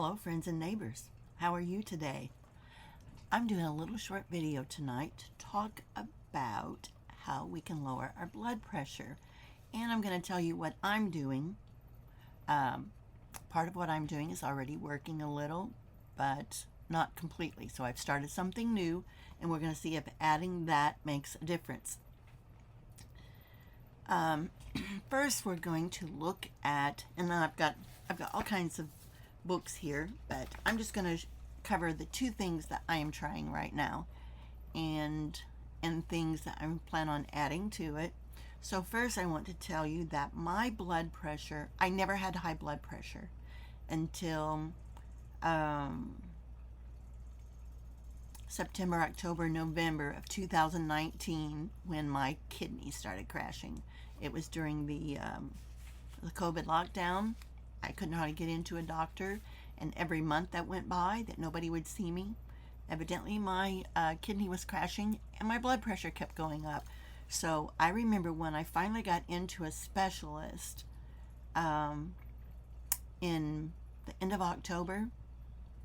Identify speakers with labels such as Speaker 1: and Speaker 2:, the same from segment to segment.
Speaker 1: Hello friends and neighbors, how are you today? I'm doing a little short video tonight to talk about how we can lower our blood pressure, and I'm going to tell you what I'm doing. Part of what I'm doing is already working a little, but not completely, so I've started something new and we're going to see if adding that makes a difference. First we're going to look at, and I've got all kinds of books here, but I'm just going to cover the two things that I am trying right now and things that I plan on adding to it. So first I want to tell you that my blood pressure, I never had high blood pressure until September, October, November of 2019 when my kidneys started crashing. It was during the COVID lockdown. I couldn't hardly get into a doctor, and every month that went by that nobody would see me, evidently my kidney was crashing and my blood pressure kept going up. So I remember when I finally got into a specialist in the end of October,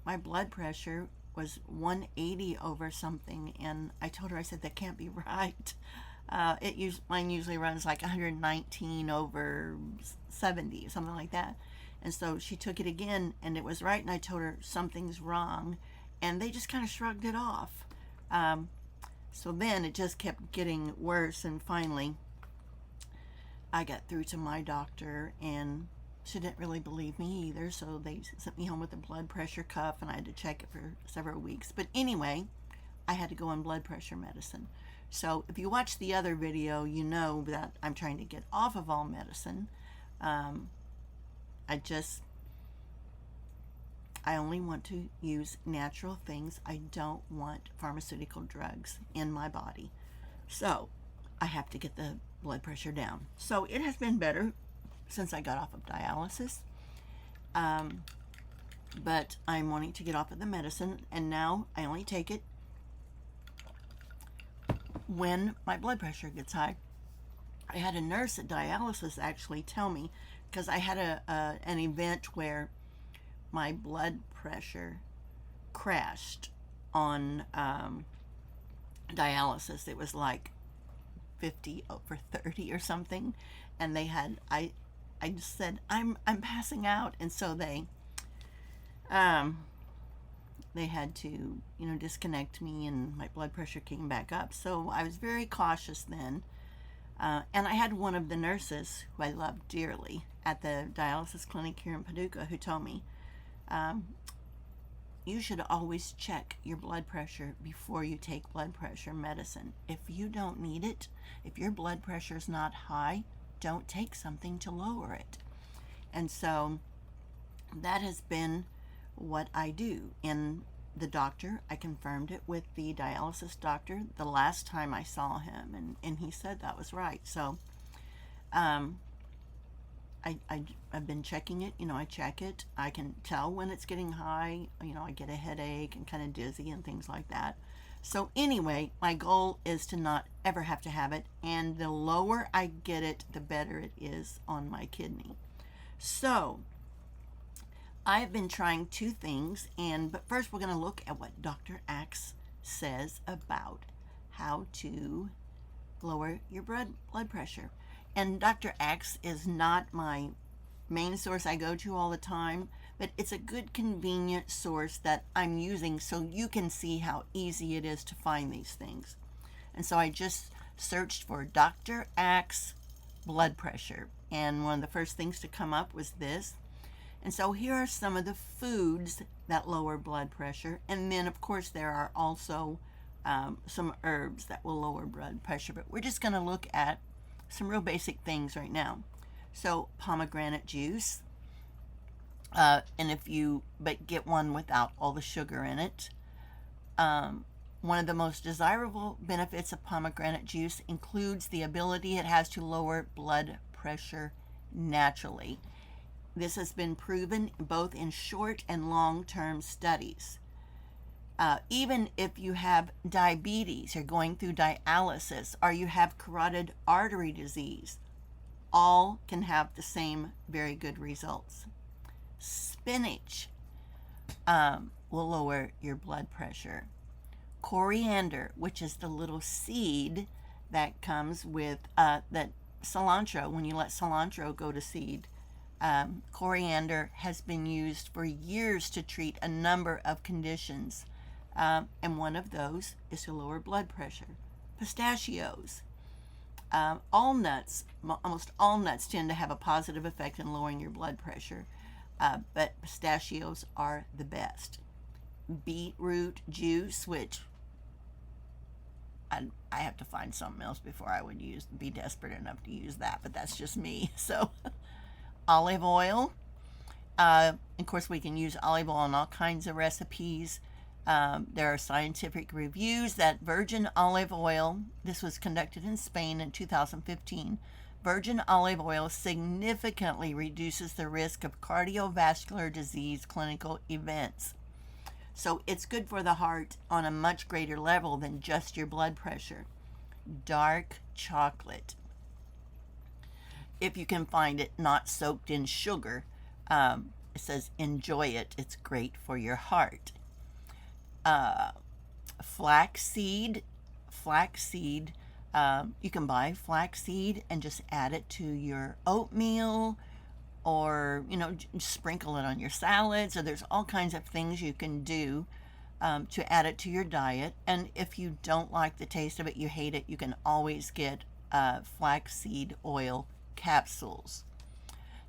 Speaker 1: my blood pressure was 180 over something, and I told her, I said, that can't be right. Mine usually runs like 119 over 70, something like that. And so she took it again and it was right, and I told her something's wrong, and they just kind of shrugged it off. So then it just kept getting worse, and finally I got through to my doctor and she didn't really believe me either, so they sent me home with a blood pressure cuff and I had to check it for several weeks. But anyway, I had to go on blood pressure medicine. So if you watch the other video, you know that I'm trying to get off of all medicine. I only want to use natural things. I don't want pharmaceutical drugs in my body. So I have to get the blood pressure down. So it has been better since I got off of dialysis. But I'm wanting to get off of the medicine, and now I only take it when my blood pressure gets high. I had a nurse at dialysis actually tell me, because I had an event where my blood pressure crashed on dialysis. It was like 50 over 30 or something, and they had I just said I'm passing out, and so they had to disconnect me, and my blood pressure came back up. So I was very cautious then. And I had one of the nurses who I loved dearly at the dialysis clinic here in Paducah who told me, you should always check your blood pressure before you take blood pressure medicine. If you don't need it, if your blood pressure is not high, don't take something to lower it. And so that has been what I do. And the doctor, I confirmed it with the dialysis doctor the last time I saw him, and he said that was right. So I've been checking it. I check it. I can tell when it's getting high. I get a headache and kind of dizzy and things like that. So anyway, my goal is to not ever have to have it, and the lower I get it, the better it is on my kidney. So I've been trying two things, but first we're going to look at what Dr. Axe says about how to lower your blood pressure. And Dr. Axe is not my main source I go to all the time, but it's a good, convenient source that I'm using so you can see how easy it is to find these things. And so I just searched for Dr. Axe blood pressure, and one of the first things to come up was this. And so here are some of the foods that lower blood pressure. And then, of course, there are also some herbs that will lower blood pressure. But we're just going to look at some real basic things right now. So pomegranate juice. But get one without all the sugar in it. One of the most desirable benefits of pomegranate juice includes the ability it has to lower blood pressure naturally. This has been proven both in short and long-term studies. Even if you have diabetes, you're going through dialysis, or you have carotid artery disease, all can have the same very good results. Spinach will lower your blood pressure. Coriander, which is the little seed that comes with that cilantro, when you let cilantro go to seed, coriander has been used for years to treat a number of conditions, and one of those is to lower blood pressure. Pistachios, all nuts, almost all nuts tend to have a positive effect in lowering your blood pressure, but pistachios are the best. Beetroot juice, which I have to find something else before I would be desperate enough to use that, but that's just me. So olive oil, of course we can use olive oil in all kinds of recipes. There are scientific reviews that virgin olive oil, this was conducted in Spain in 2015, virgin olive oil significantly reduces the risk of cardiovascular disease clinical events. So it's good for the heart on a much greater level than just your blood pressure. Dark chocolate, if you can find it not soaked in sugar, it says enjoy it, it's great for your heart. Flaxseed, you can buy flaxseed and just add it to your oatmeal, or sprinkle it on your salads, or there's all kinds of things you can do to add it to your diet. And if you don't like the taste of it, you hate it, you can always get flaxseed oil capsules.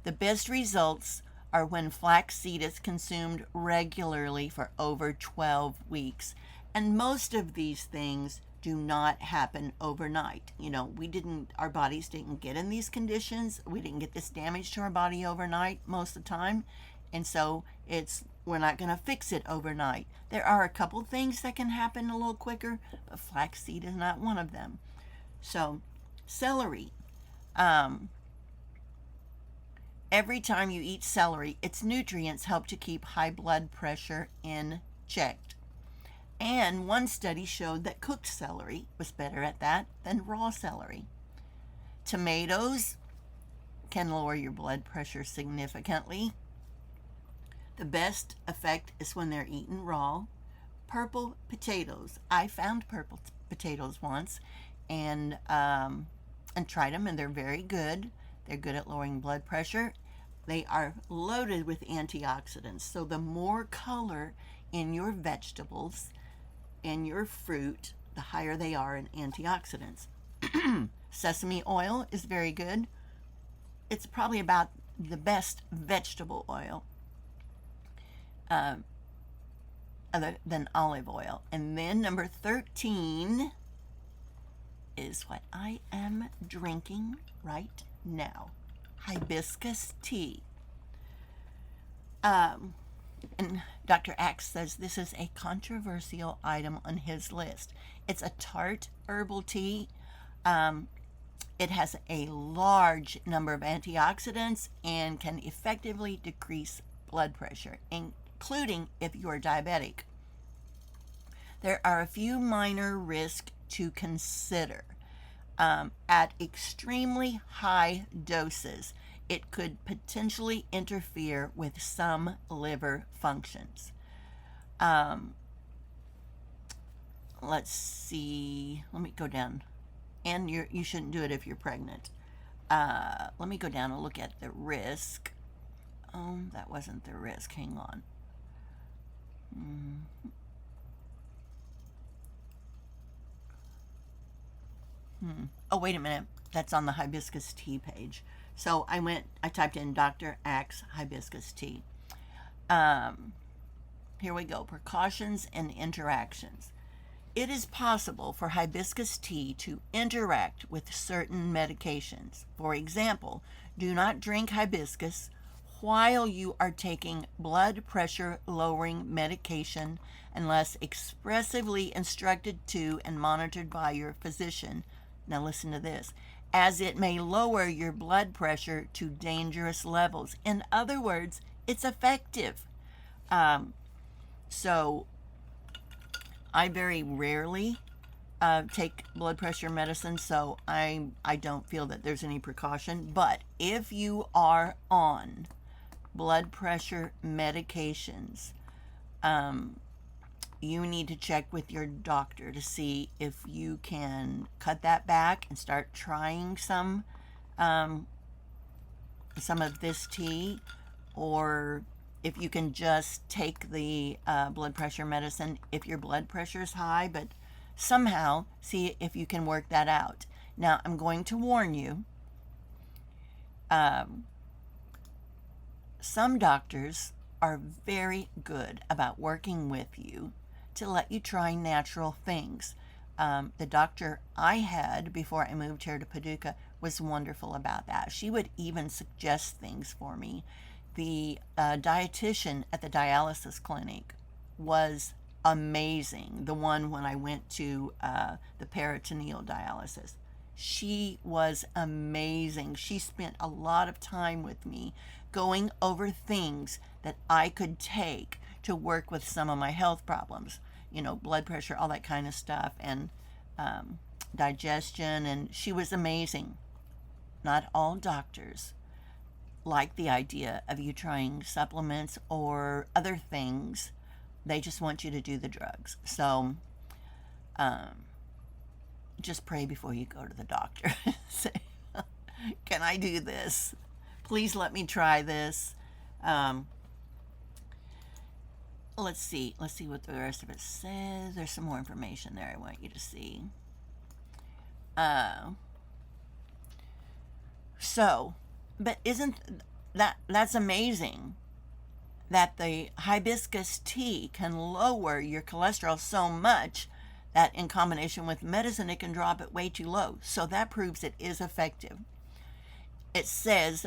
Speaker 1: The best results are when flaxseed is consumed regularly for over 12 weeks. And most of these things do not happen overnight. Our bodies didn't get in these conditions. We didn't get this damage to our body overnight most of the time. And so we're not going to fix it overnight. There are a couple things that can happen a little quicker, but flaxseed is not one of them. So celery. Every time you eat celery, its nutrients help to keep high blood pressure in check. And one study showed that cooked celery was better at that than raw celery. Tomatoes can lower your blood pressure significantly. The best effect is when they're eaten raw. Purple potatoes. I found purple potatoes once and tried them, and they're very good. They're good at lowering blood pressure. They are loaded with antioxidants. So the more color in your vegetables and your fruit, the higher they are in antioxidants. Sesame oil is very good. It's probably about the best vegetable oil other than olive oil. And then number 13 is what I am drinking right now. Hibiscus tea. And Dr. Axe says this is a controversial item on his list. It's a tart herbal tea. It has a large number of antioxidants and can effectively decrease blood pressure, including if you are diabetic. There are a few minor risks to consider. At extremely high doses, it could potentially interfere with some liver functions. Let's see. Let me go down. And you shouldn't do it if you're pregnant. Let me go down and look at the risk. That wasn't the risk. Hang on. Oh, wait a minute. That's on the hibiscus tea page. So I typed in Dr. Axe hibiscus tea. Here we go. Precautions and interactions. It is possible for hibiscus tea to interact with certain medications. For example, do not drink hibiscus while you are taking blood pressure lowering medication unless expressly instructed to and monitored by your physician. Now listen to this. As it may lower your blood pressure to dangerous levels. In other words, it's effective. So I very rarely take blood pressure medicine, so I don't feel that there's any precaution. But if you are on blood pressure medications, you need to check with your doctor to see if you can cut that back and start trying some of this tea, or if you can just take the blood pressure medicine if your blood pressure is high, but somehow see if you can work that out. Now, I'm going to warn you, some doctors are very good about working with you to let you try natural things. The doctor I had before I moved here to Paducah was wonderful about that. She would even suggest things for me. The dietitian at the dialysis clinic was amazing. The one when I went to the peritoneal dialysis. She was amazing. She spent a lot of time with me going over things that I could take to work with some of my health problems, blood pressure, all that kind of stuff, and digestion, and she was amazing. Not all doctors like the idea of you trying supplements or other things. They just want you to do the drugs. So just pray before you go to the doctor. Say, can I do this? Please let me try this. Let's see what the rest of it says. There's some more information there I want you to see. But isn't that's amazing that the hibiscus tea can lower your cholesterol so much that in combination with medicine it can drop it way too low. So that proves it is effective. It says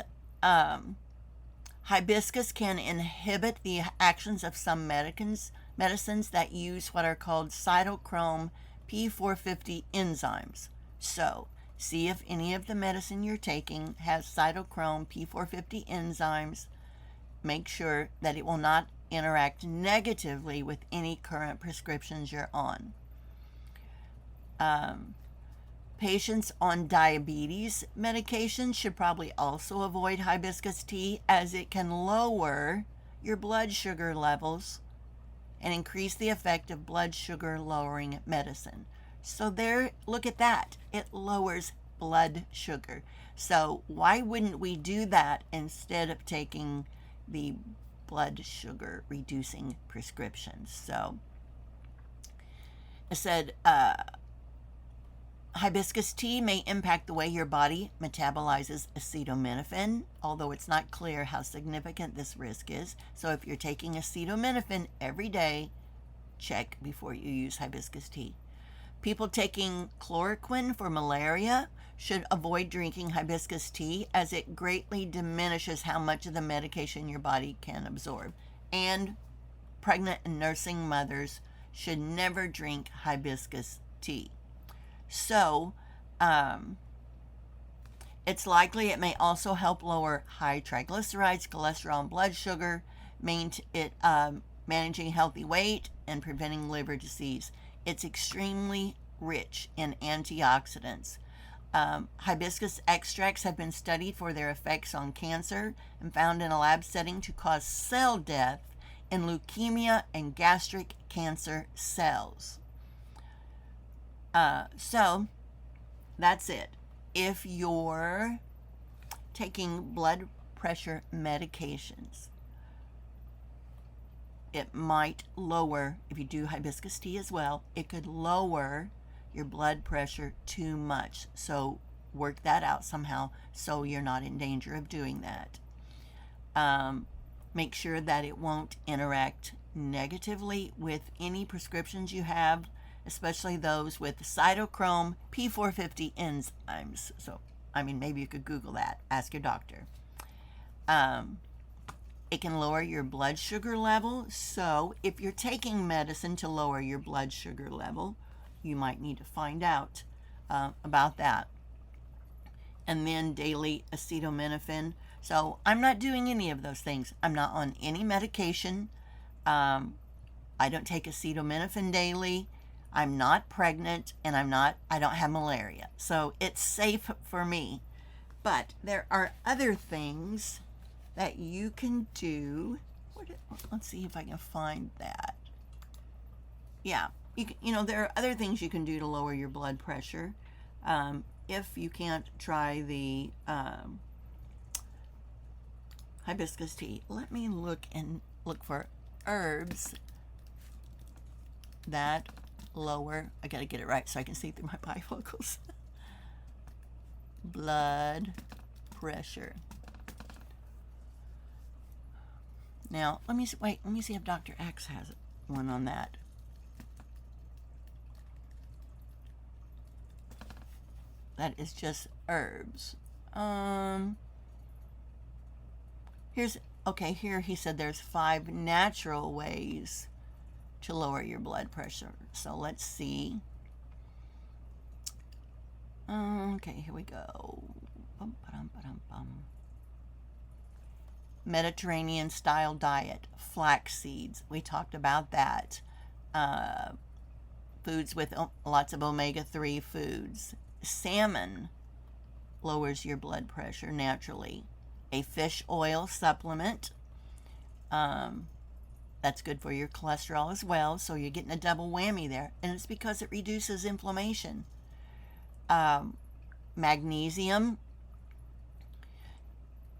Speaker 1: hibiscus can inhibit the actions of some medicines that use what are called cytochrome P450 enzymes. So see if any of the medicine you're taking has cytochrome P450 enzymes. Make sure that it will not interact negatively with any current prescriptions you're on. Patients on diabetes medication should probably also avoid hibiscus tea, as it can lower your blood sugar levels and increase the effect of blood sugar lowering medicine. So there, look at that. It lowers blood sugar. So why wouldn't we do that instead of taking the blood sugar reducing prescriptions? So it said hibiscus tea may impact the way your body metabolizes acetaminophen, although it's not clear how significant this risk is. So if you're taking acetaminophen every day, check before you use hibiscus tea. People taking chloroquine for malaria should avoid drinking hibiscus tea, as it greatly diminishes how much of the medication your body can absorb. And pregnant and nursing mothers should never drink hibiscus tea. So, it's likely it may also help lower high triglycerides, cholesterol, and blood sugar, managing healthy weight, and preventing liver disease. It's extremely rich in antioxidants. Hibiscus extracts have been studied for their effects on cancer and found in a lab setting to cause cell death in leukemia and gastric cancer cells. So that's it. If you're taking blood pressure medications, it might lower, if you do hibiscus tea as well, it could lower your blood pressure too much. So work that out somehow so you're not in danger of doing that. Make sure that it won't interact negatively with any prescriptions you have, especially those with cytochrome P450 enzymes. So, maybe you could Google that. Ask your doctor. It can lower your blood sugar level. So, if you're taking medicine to lower your blood sugar level, you might need to find out about that. And then daily acetaminophen. So, I'm not doing any of those things. I'm not on any medication. I don't take acetaminophen daily. I'm not pregnant, and I don't have malaria. So it's safe for me. But there are other things that you can do. Let's see if I can find that. yeah, there are other things you can do to lower your blood pressure. If you can't try the hibiscus tea, let me look for herbs that lower, I gotta get it right so I can see through my bifocals, blood pressure. Now, let me see if Dr. X has one on that. That is just herbs. Here he said there's 5 natural ways to lower your blood pressure. So let's see. Okay, here we go. Mediterranean style diet, flax seeds. We talked about that. Foods with lots of omega-3 foods. Salmon lowers your blood pressure naturally. A fish oil supplement. That's good for your cholesterol as well, so you're getting a double whammy there, and it's because it reduces inflammation. Magnesium,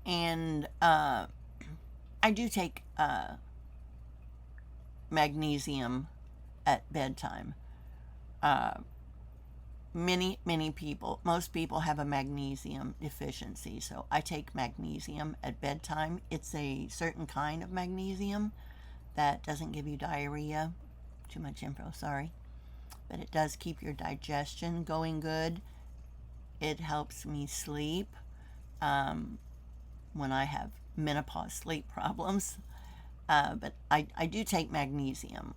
Speaker 1: and I do take magnesium at bedtime. Most people have a magnesium deficiency, so I take magnesium at bedtime. It's a certain kind of magnesium that doesn't give you diarrhea. Too much info, sorry. But it does keep your digestion going good. It helps me sleep when I have menopause sleep problems. But I do take magnesium.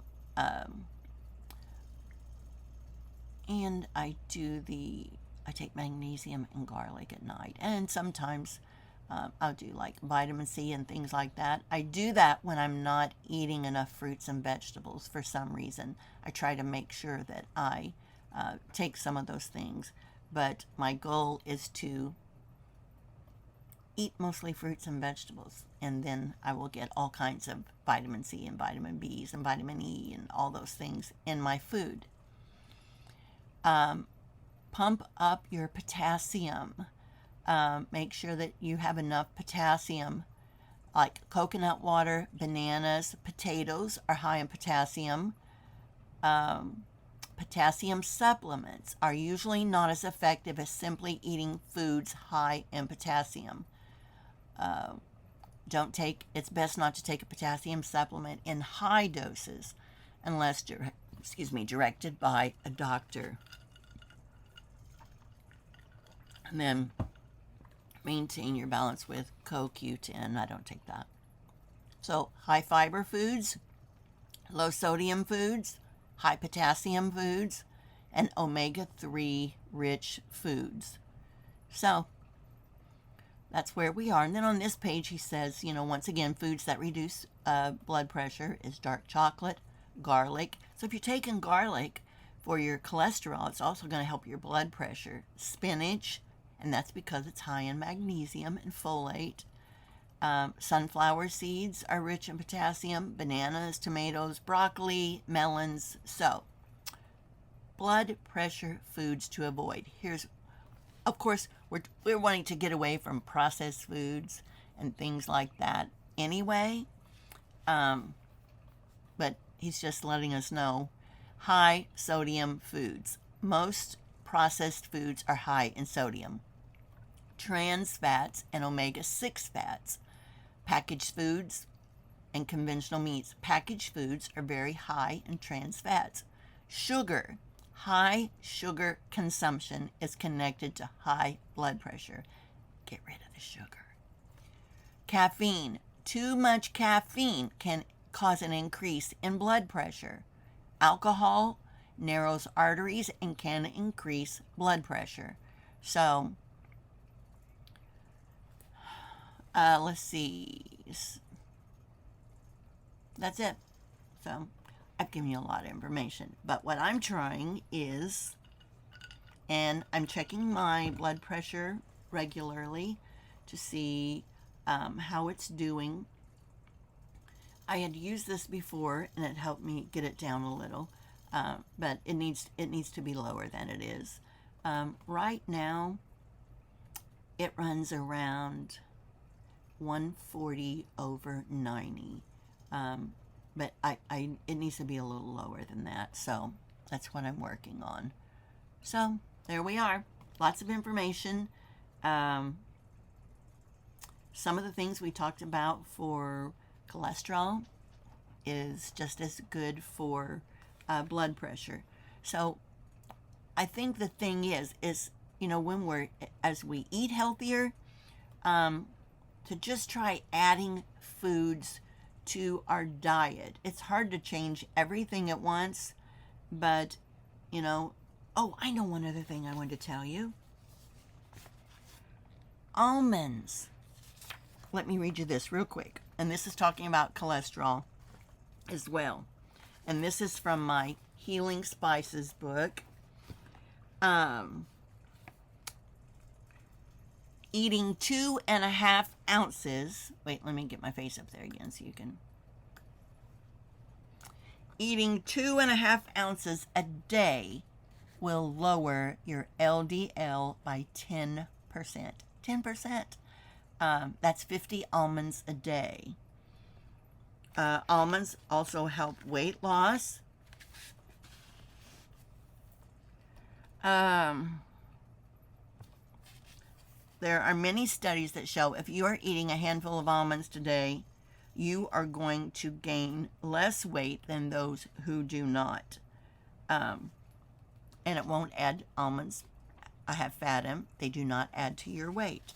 Speaker 1: And I take magnesium and garlic at night. And sometimes I'll do like vitamin C and things like that. I do that when I'm not eating enough fruits and vegetables for some reason. I try to make sure that I take some of those things. But my goal is to eat mostly fruits and vegetables. And then I will get all kinds of vitamin C and vitamin B's and vitamin E and all those things in my food. Pump up your potassium. Make sure that you have enough potassium, like coconut water, bananas, potatoes are high in potassium. Potassium supplements are usually not as effective as simply eating foods high in potassium. It's best not to take a potassium supplement in high doses unless directed by a doctor. And then maintain your balance with CoQ10. I don't take that. So high fiber foods, low sodium foods, high potassium foods, and omega-3 rich foods. So that's where we are. And then on this page he says, once again, foods that reduce blood pressure is dark chocolate, garlic. So if you're taking garlic for your cholesterol, it's also going to help your blood pressure. Spinach, and that's because it's high in magnesium and folate. Sunflower seeds are rich in potassium. Bananas, tomatoes, broccoli, melons. So, blood pressure foods to avoid. Of course, we're wanting to get away from processed foods and things like that anyway. But he's just letting us know. High sodium foods. Most processed foods are high in sodium. Trans fats and omega-6 fats. Packaged foods and conventional meats. Packaged foods are very high in trans fats. Sugar. High sugar consumption is connected to high blood pressure. Get rid of the sugar. Caffeine. Too much caffeine can cause an increase in blood pressure. Alcohol narrows arteries and can increase blood pressure. So, let's see. That's it. So, I've given you a lot of information. But what I'm trying is, and I'm checking my blood pressure regularly to see how it's doing. I had used this before, and it helped me get it down a little. but it needs to be lower than it is. Right now, it runs around 140 over 90. But it needs to be a little lower than that. So that's what I'm working on. So there we are. Lots of information. Some of the things we talked about for cholesterol is just as good for blood pressure. So I think the thing is, when as we eat healthier, to just try adding foods to our diet. It's hard to change everything at once, but, oh, I know one other thing I wanted to tell you. Almonds. Let me read you this real quick. And this is talking about cholesterol as well. And this is from my Healing Spices book. Eating 2.5 ounces. Wait, let me get my face up there again so you can. Eating 2.5 ounces a day will lower your LDL by 10%. 10%. That's 50 almonds a day. Almonds also help weight loss. There are many studies that show if you are eating a handful of almonds today, you are going to gain less weight than those who do not. And it won't add, almonds have fat in them. They do not add to your weight.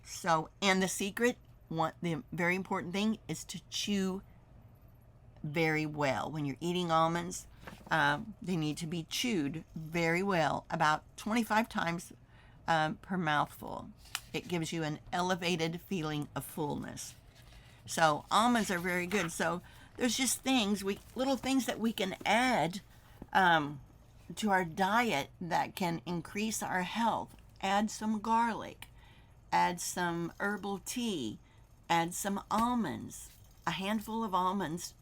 Speaker 1: So, and the secret, the very important thing is to chew very well. When you're eating almonds, they need to be chewed very well, about 25 times per mouthful. It gives you an elevated feeling of fullness. So almonds are very good. So there's just little things that we can add to our diet that can increase our health. Add some garlic, add some herbal tea, add some almonds. A handful of almonds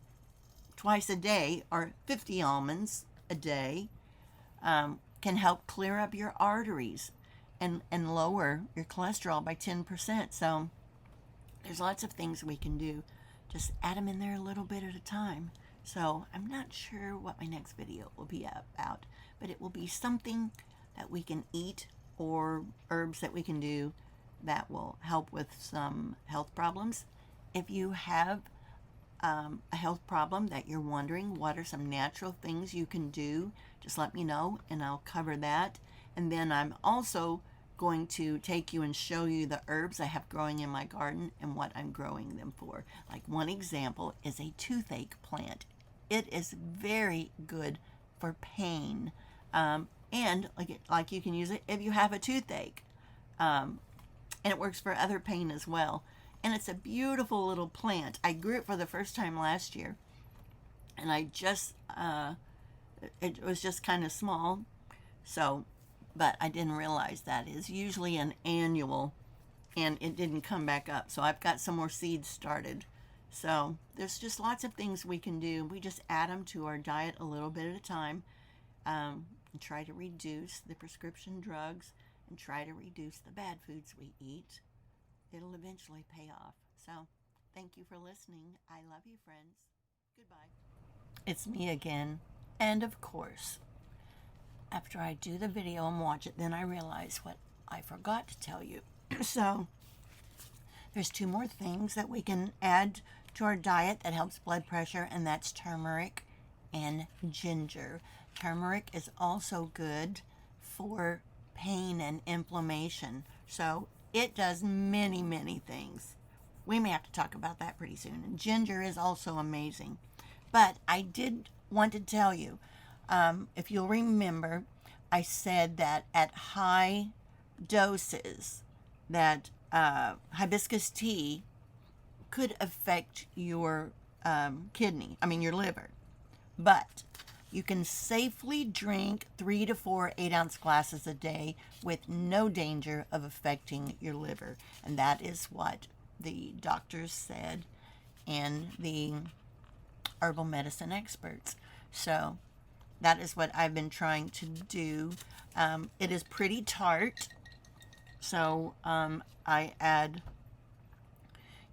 Speaker 1: twice a day, or 50 almonds a day, can help clear up your arteries and lower your cholesterol by 10%. So there's lots of things we can do. Just add them in there a little bit at a time. So I'm not sure what my next video will be about, but it will be something that we can eat or herbs that we can do that will help with some health problems. If you have a health problem that you're wondering what are some natural things you can do, just let me know and I'll cover that. And then I'm also going to take you and show you the herbs I have growing in my garden and what I'm growing them for. Like one example is a toothache plant. It is very good for pain, and like you can use it if you have a toothache, and it works for other pain as well. And it's a beautiful little plant. I grew it for the first time last year, and it was just kind of small, so, but I didn't realize that is usually an annual, and it didn't come back up. So I've got some more seeds started. So there's just lots of things we can do. We just add them to our diet a little bit at a time, and try to reduce the prescription drugs and try to reduce the bad foods we eat. It'll eventually pay off. So thank you for listening. I love you, friends. Goodbye. It's me again. And of course, after I do the video and watch it, then I realize what I forgot to tell you. So there's 2 more things that we can add to our diet that helps blood pressure, and that's turmeric and ginger. Turmeric is also good for pain and inflammation. So it does many, many things. We may have to talk about that pretty soon. And ginger is also amazing. But I did want to tell you, if you'll remember, I said that at high doses that hibiscus tea could affect your your liver. But you can safely drink 3 to 4 8-ounce glasses a day with no danger of affecting your liver. And that is what the doctors said and the herbal medicine experts. So that is what I've been trying to do. It is pretty tart, so I add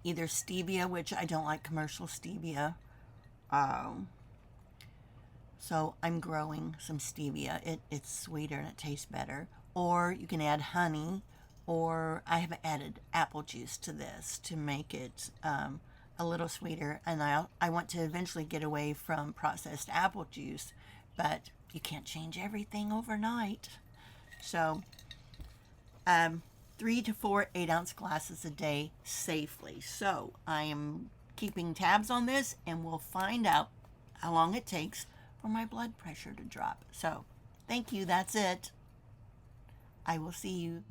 Speaker 1: either stevia, which I don't like commercial stevia. Um, so I'm growing some stevia. It's sweeter and it tastes better. Or you can add honey, or I have added apple juice to this to make it a little sweeter. And I want to eventually get away from processed apple juice, but you can't change everything overnight. So 3 to 4 8-ounce glasses a day safely. So I am keeping tabs on this, and we'll find out how long it takes for my blood pressure to drop. So thank you. That's it. I will see you.